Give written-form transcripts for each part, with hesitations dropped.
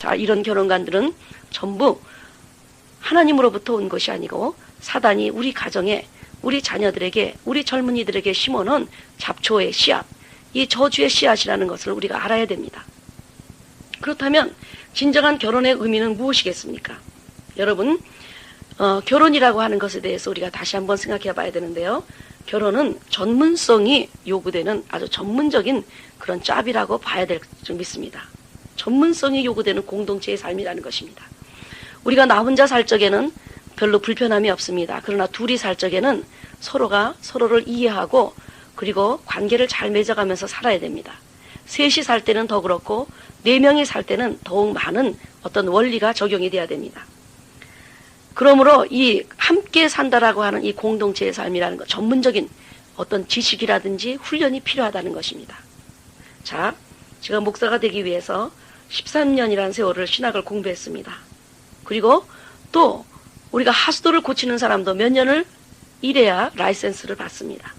자, 이런 결혼관들은 전부 하나님으로부터 온 것이 아니고 사단이 우리 가정에, 우리 자녀들에게, 우리 젊은이들에게 심어놓은 잡초의 씨앗, 이 저주의 씨앗이라는 것을 우리가 알아야 됩니다. 그렇다면 진정한 결혼의 의미는 무엇이겠습니까? 여러분, 결혼이라고 하는 것에 대해서 우리가 다시 한번 생각해 봐야 되는데요. 결혼은 전문성이 요구되는 아주 전문적인 그런 짭이라고 봐야 될 줄 믿습니다. 전문성이 요구되는 공동체의 삶이라는 것입니다. 우리가 나 혼자 살 적에는 별로 불편함이 없습니다. 그러나 둘이 살 적에는 서로가 서로를 이해하고 그리고 관계를 잘 맺어가면서 살아야 됩니다. 셋이 살 때는 더 그렇고 4명이 살 때는 더욱 많은 어떤 원리가 적용이 돼야 됩니다. 그러므로 이 함께 산다라고 하는 이 공동체의 삶이라는 것, 전문적인 어떤 지식이라든지 훈련이 필요하다는 것입니다. 자, 제가 목사가 되기 위해서 13년이라는 세월을 신학을 공부했습니다. 그리고 또 우리가 하수도를 고치는 사람도 몇 년을 일해야 라이센스를 받습니다.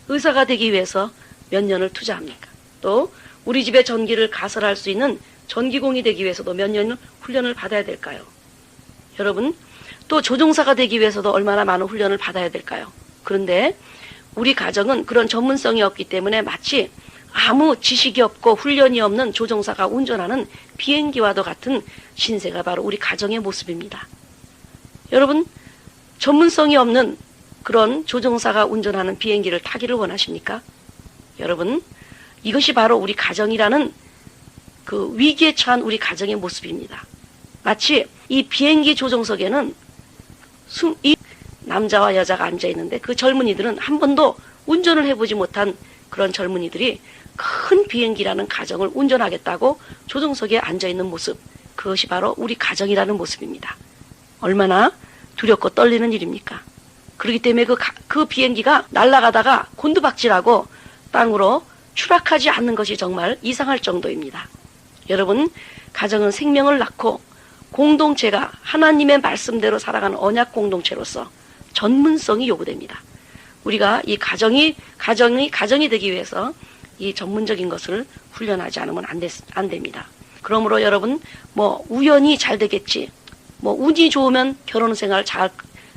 의사가 되기 위해서 몇 년을 투자합니까? 또 우리 집에 전기를 가설할 수 있는 전기공이 되기 위해서도 몇 년을 훈련을 받아야 될까요? 여러분, 또 조종사가 되기 위해서도 얼마나 많은 훈련을 받아야 될까요? 그런데 우리 가정은 그런 전문성이 없기 때문에 마치 아무 지식이 없고 훈련이 없는 조종사가 운전하는 비행기와도 같은 신세가 바로 우리 가정의 모습입니다. 여러분, 전문성이 없는 그런 조종사가 운전하는 비행기를 타기를 원하십니까? 여러분, 이것이 바로 우리 가정이라는 그 위기에 처한 우리 가정의 모습입니다. 마치 이 비행기 조종석에는 이 남자와 여자가 앉아있는데 그 젊은이들은 한 번도 운전을 해보지 못한 그런 젊은이들이 큰 비행기라는 가정을 운전하겠다고 조종석에 앉아있는 모습, 그것이 바로 우리 가정이라는 모습입니다. 얼마나 두렵고 떨리는 일입니까? 그렇기 때문에 그 비행기가 날아가다가 곤두박질하고 땅으로 추락하지 않는 것이 정말 이상할 정도입니다. 여러분, 가정은 생명을 낳고 공동체가 하나님의 말씀대로 살아가는 언약 공동체로서 전문성이 요구됩니다. 우리가 이 가정이 되기 위해서 이 전문적인 것을 훈련하지 않으면 안 됩니다. 그러므로 여러분, 우연히 잘 되겠지, 운이 좋으면 결혼 생활 잘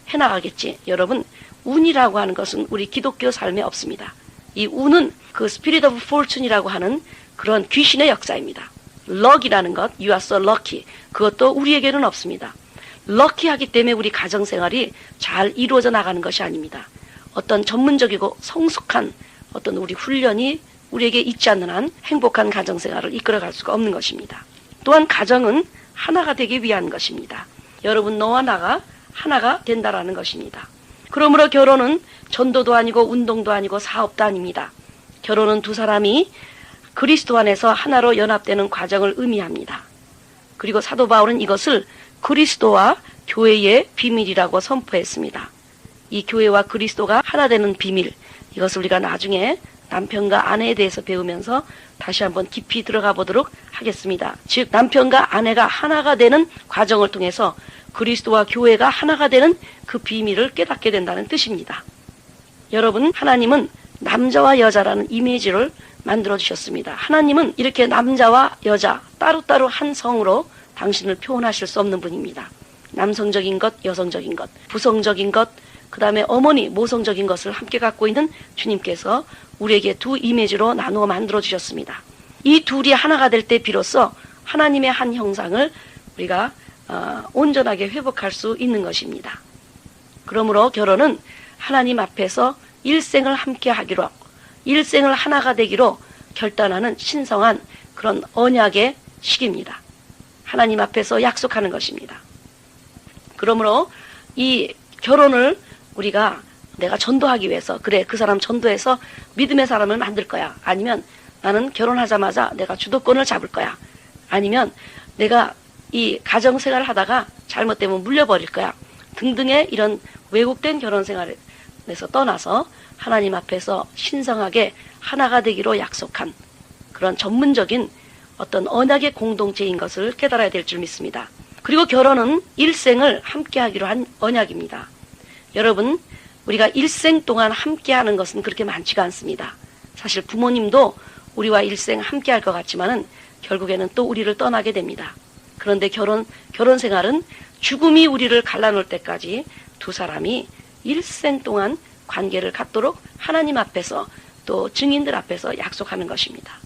해나가겠지. 여러분, 운이라고 하는 것은 우리 기독교 삶에 없습니다. 이 운은 그 Spirit of Fortune이라고 하는 그런 귀신의 역사입니다. 럭이라는 것, you are so lucky, 그것도 우리에게는 없습니다. 럭키하기 때문에 우리 가정생활이 잘 이루어져 나가는 것이 아닙니다. 어떤 전문적이고 성숙한 어떤 우리 훈련이 우리에게 있지 않는 한 행복한 가정생활을 이끌어갈 수가 없는 것입니다. 또한 가정은 하나가 되기 위한 것입니다. 여러분, 너와 나가 하나가 된다라는 것입니다. 그러므로 결혼은 전도도 아니고 운동도 아니고 사업도 아닙니다. 결혼은 두 사람이 그리스도 안에서 하나로 연합되는 과정을 의미합니다. 그리고 사도 바울은 이것을 그리스도와 교회의 비밀이라고 선포했습니다. 이 교회와 그리스도가 하나 되는 비밀, 이것을 우리가 나중에 남편과 아내에 대해서 배우면서 다시 한번 깊이 들어가 보도록 하겠습니다. 즉, 남편과 아내가 하나가 되는 과정을 통해서 그리스도와 교회가 하나가 되는 그 비밀을 깨닫게 된다는 뜻입니다. 여러분, 하나님은 남자와 여자라는 이미지를 만들어 주셨습니다. 하나님은 이렇게 남자와 여자 따로따로 한 성으로 당신을 표현하실 수 없는 분입니다. 남성적인 것, 여성적인 것, 부성적인 것, 그 다음에 어머니, 모성적인 것을 함께 갖고 있는 주님께서 우리에게 두 이미지로 나누어 만들어 주셨습니다. 이 둘이 하나가 될 때 비로소 하나님의 한 형상을 우리가 온전하게 회복할 수 있는 것입니다. 그러므로 결혼은 하나님 앞에서 일생을 함께 하기로, 일생을 하나가 되기로 결단하는 신성한 그런 언약의 시기입니다. 하나님 앞에서 약속하는 것입니다. 그러므로 이 결혼을 우리가 내가 전도하기 위해서, 그래, 그 사람 전도해서 믿음의 사람을 만들 거야. 아니면 나는 결혼하자마자 내가 주도권을 잡을 거야. 아니면 내가 이 가정생활을 하다가 잘못되면 물려버릴 거야. 등등의 이런 왜곡된 결혼생활에서 떠나서 하나님 앞에서 신성하게 하나가 되기로 약속한 그런 전문적인 어떤 언약의 공동체인 것을 깨달아야 될 줄 믿습니다. 그리고 결혼은 일생을 함께하기로 한 언약입니다. 여러분, 우리가 일생 동안 함께하는 것은 그렇게 많지가 않습니다. 사실 부모님도 우리와 일생 함께할 것 같지만은 결국에는 또 우리를 떠나게 됩니다. 그런데 결혼 생활은 죽음이 우리를 갈라놓을 때까지 두 사람이 일생 동안 관계를 갖도록 하나님 앞에서 또 증인들 앞에서 약속하는 것입니다.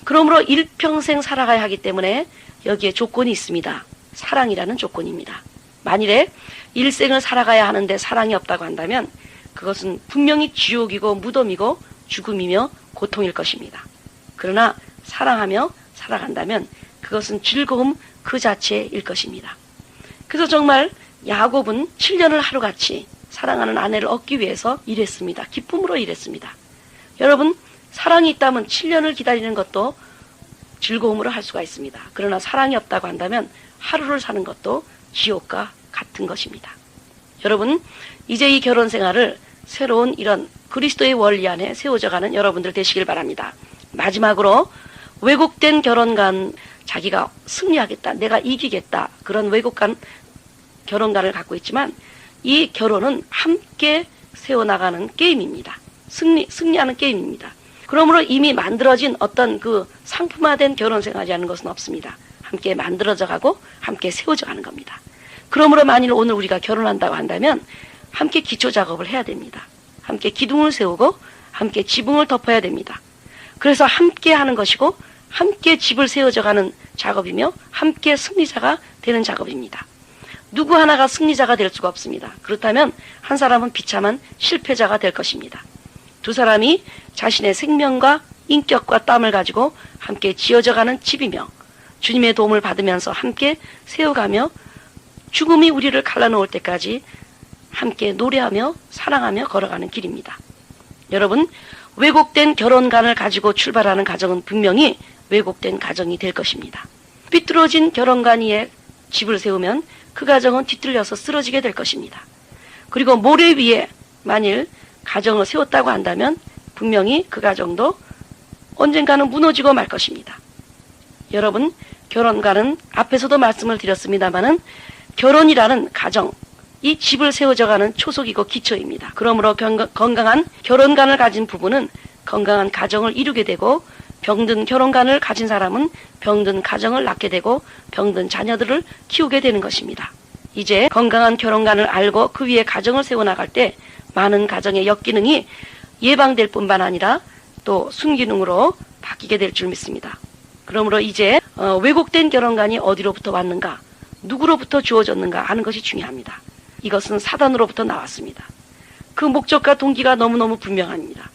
그러므로 일평생 살아가야 하기 때문에 여기에 조건이 있습니다. 사랑이라는 조건입니다. 만일에 일생을 살아가야 하는데 사랑이 없다고 한다면 그것은 분명히 지옥이고 무덤이고 죽음이며 고통일 것입니다. 그러나 사랑하며 살아간다면 그것은 즐거움 그 자체일 것입니다. 그래서 정말 야곱은 7년을 하루같이 사랑하는 아내를 얻기 위해서 일했습니다. 기쁨으로 일했습니다. 여러분, 사랑이 있다면 7년을 기다리는 것도 즐거움으로 할 수가 있습니다. 그러나 사랑이 없다고 한다면 하루를 사는 것도 지옥과 같은 것입니다. 여러분, 이제 이 결혼 생활을 새로운 이런 그리스도의 원리 안에 세워져가는 여러분들 되시길 바랍니다. 마지막으로 왜곡된 결혼관, 자기가 승리하겠다, 내가 이기겠다, 그런 왜곡한 결혼관을 갖고 있지만 이 결혼은 함께 세워나가는 게임입니다. 승리하는 게임입니다. 그러므로 이미 만들어진 어떤 그 상품화된 결혼 생활이라는 것은 없습니다. 함께 만들어져 가고 함께 세워져 가는 겁니다. 그러므로 만일 오늘 우리가 결혼한다고 한다면 함께 기초 작업을 해야 됩니다. 함께 기둥을 세우고 함께 지붕을 덮어야 됩니다. 그래서 함께 하는 것이고 함께 집을 세워져 가는 작업이며 함께 승리자가 되는 작업입니다. 누구 하나가 승리자가 될 수가 없습니다. 그렇다면 한 사람은 비참한 실패자가 될 것입니다. 두 사람이 자신의 생명과 인격과 땀을 가지고 함께 지어져가는 집이며 주님의 도움을 받으면서 함께 세워가며 죽음이 우리를 갈라놓을 때까지 함께 노래하며 사랑하며 걸어가는 길입니다. 여러분, 왜곡된 결혼관을 가지고 출발하는 가정은 분명히 왜곡된 가정이 될 것입니다. 삐뚤어진 결혼관 위에 집을 세우면 그 가정은 뒤틀려서 쓰러지게 될 것입니다. 그리고 모래 위에 만일 가정을 세웠다고 한다면 분명히 그 가정도 언젠가는 무너지고 말 것입니다. 여러분, 결혼관은 앞에서도 말씀을 드렸습니다마는 결혼이라는 가정, 이 집을 세워져가는 초석이고 기초입니다. 그러므로 건강한 결혼관을 가진 부부는 건강한 가정을 이루게 되고 병든 결혼관을 가진 사람은 병든 가정을 낳게 되고 병든 자녀들을 키우게 되는 것입니다. 이제 건강한 결혼관을 알고 그 위에 가정을 세워나갈 때 많은 가정의 역기능이 예방될 뿐만 아니라 또 순기능으로 바뀌게 될 줄 믿습니다. 그러므로 이제 왜곡된 결혼관이 어디로부터 왔는가, 누구로부터 주어졌는가 하는 것이 중요합니다. 이것은 사단으로부터 나왔습니다. 그 목적과 동기가 너무너무 분명합니다.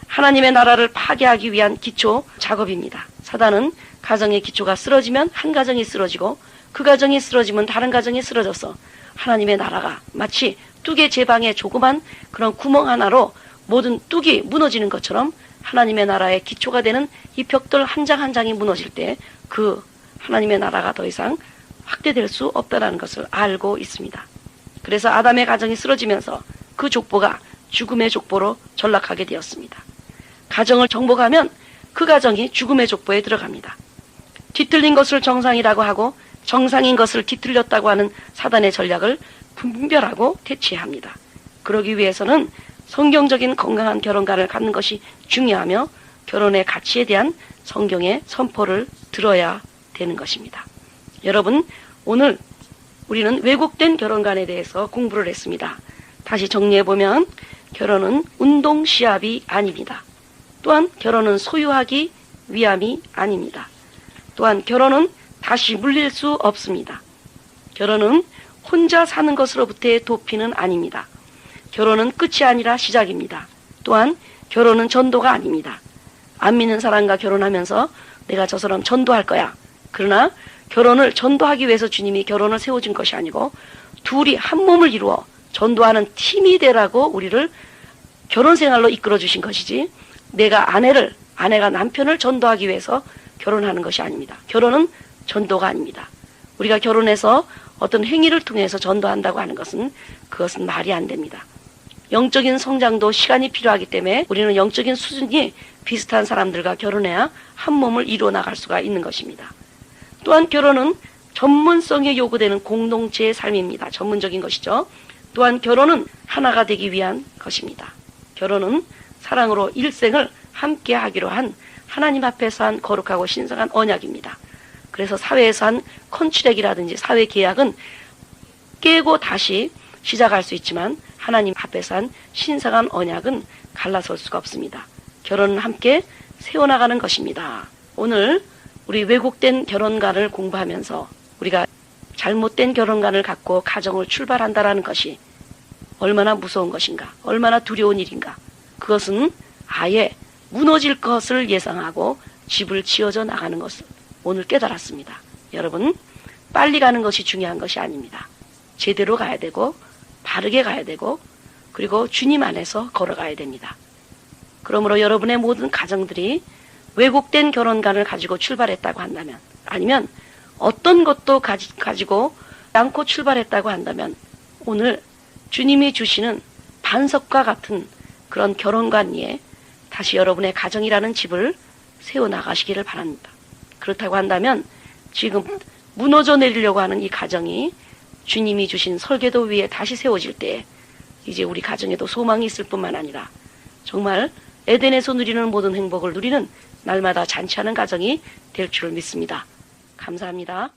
하나님의 나라를 파괴하기 위한 기초 작업입니다. 사단은 가정의 기초가 쓰러지면 한 가정이 쓰러지고 그 가정이 쓰러지면 다른 가정이 쓰러져서 하나님의 나라가 마치 뚝의 제방에 조그만 그런 구멍 하나로 모든 뚝이 무너지는 것처럼 하나님의 나라의 기초가 되는 이 벽돌 한 장 한 장이 무너질 때 그 하나님의 나라가 더 이상 확대될 수 없다는 것을 알고 있습니다. 그래서 아담의 가정이 쓰러지면서 그 족보가 죽음의 족보로 전락하게 되었습니다. 가정을 정복하면 그 가정이 죽음의 족보에 들어갑니다. 뒤틀린 것을 정상이라고 하고 정상인 것을 뒤틀렸다고 하는 사단의 전략을 분별하고 대처해야 합니다. 그러기 위해서는 성경적인 건강한 결혼관을 갖는 것이 중요하며 결혼의 가치에 대한 성경의 선포를 들어야 되는 것입니다. 여러분, 오늘 우리는 왜곡된 결혼관에 대해서 공부를 했습니다. 다시 정리해보면 결혼은 운동 시합이 아닙니다. 또한 결혼은 소유하기 위함이 아닙니다. 또한 결혼은 다시 물릴 수 없습니다. 결혼은 혼자 사는 것으로부터의 도피는 아닙니다. 결혼은 끝이 아니라 시작입니다. 또한 결혼은 전도가 아닙니다. 안 믿는 사람과 결혼하면서 내가 저 사람 전도할 거야. 그러나 결혼을 전도하기 위해서 주님이 결혼을 세워준 것이 아니고 둘이 한 몸을 이루어 전도하는 팀이 되라고 우리를 결혼 생활로 이끌어 주신 것이지 내가 아내가 남편을 전도하기 위해서 결혼하는 것이 아닙니다. 결혼은 전도가 아닙니다. 우리가 결혼해서 어떤 행위를 통해서 전도한다고 하는 것은 그것은 말이 안 됩니다. 영적인 성장도 시간이 필요하기 때문에 우리는 영적인 수준이 비슷한 사람들과 결혼해야 한 몸을 이루어 나갈 수가 있는 것입니다. 또한 결혼은 전문성이 요구되는 공동체의 삶입니다. 전문적인 것이죠. 또한 결혼은 하나가 되기 위한 것입니다. 결혼은 사랑으로 일생을 함께 하기로 한 하나님 앞에서 한 거룩하고 신성한 언약입니다. 그래서 사회에서 한 컨트랙이라든지 사회 계약은 깨고 다시 시작할 수 있지만 하나님 앞에서 한 신성한 언약은 갈라설 수가 없습니다. 결혼은 함께 세워나가는 것입니다. 오늘 우리 왜곡된 결혼관을 공부하면서 우리가 잘못된 결혼관을 갖고 가정을 출발한다라는 것이 얼마나 무서운 것인가, 얼마나 두려운 일인가. 그것은 아예 무너질 것을 예상하고 집을 지어져 나가는 것을 오늘 깨달았습니다. 여러분, 빨리 가는 것이 중요한 것이 아닙니다. 제대로 가야 되고 바르게 가야 되고 그리고 주님 안에서 걸어가야 됩니다. 그러므로 여러분의 모든 가정들이 왜곡된 결혼관을 가지고 출발했다고 한다면, 아니면 어떤 것도 가지고 않고 출발했다고 한다면 오늘 주님이 주시는 반석과 같은 그런 결혼관 위에 다시 여러분의 가정이라는 집을 세워나가시기를 바랍니다. 그렇다고 한다면 지금 무너져 내리려고 하는 이 가정이 주님이 주신 설계도 위에 다시 세워질 때 이제 우리 가정에도 소망이 있을 뿐만 아니라 정말 에덴에서 누리는 모든 행복을 누리는 날마다 잔치하는 가정이 될 줄을 믿습니다. 감사합니다.